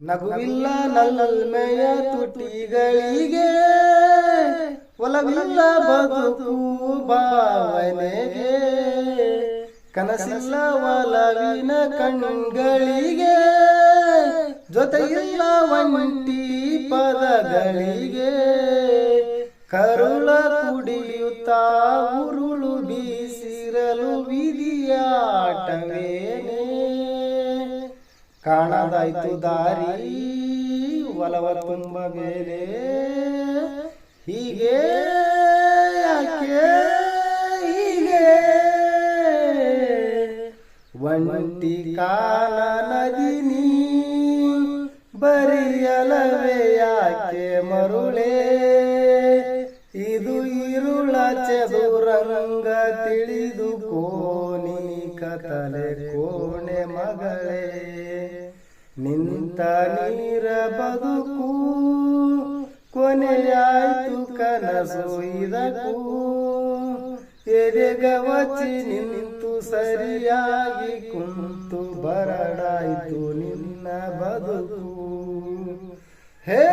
ನಗುವಿಲ್ಲ ನಲ್ಮೆಯ ತುಟಿಗಳಿಗೆ, ಒಲವಿಲ್ಲ ಬದುಕು ಭಾವನೆಗೆ, ಕನಸಿಲ್ಲ ಒಲವಿನ ಕಣ್ಗಳಿಗೆ, ಜೊತೆಯಿಲ್ಲ ಒಂಟಿ ಪದಗಳಿಗೆ, ಕರುಳ ಕುಡಿಯುತ್ತಾ ಉರುಳು ಬೀಸಿರಲು ವಿಧಿಯಾಟವೇನೆ, ಕಾಣದಾಯ್ತು ದಾರಿ ಒಲವ ತುಂಬ ಬೇರೆ, ಹೀಗೆ ಯಾಕೆ ಹೀಗೆ ಒಂಟಿ ಕಾನನದಿನಿ, ಬರಿಯಲವೇ ಯಾಕೆ ಮರುಳೇ, ಇದು ಇರುಳ ಚದುರಂಗ ತಿಳಿದು ಕೋನಿ ಕತಲೆ ಕೋಣೆ ಮಗಳೇ, ನಿಂತ ನೀರ ಬದುಕು ಕೊನೆಯಾಯ್ತು ಕನಸು ಇದಕ್ಕೂ, ಎದೆಗವಚಿ ನಿಂತು ಸರಿಯಾಗಿ ಕುಂತು ಬರಡಾಯ್ತು ನಿನ್ನ ಬದುಕು. ಹೇ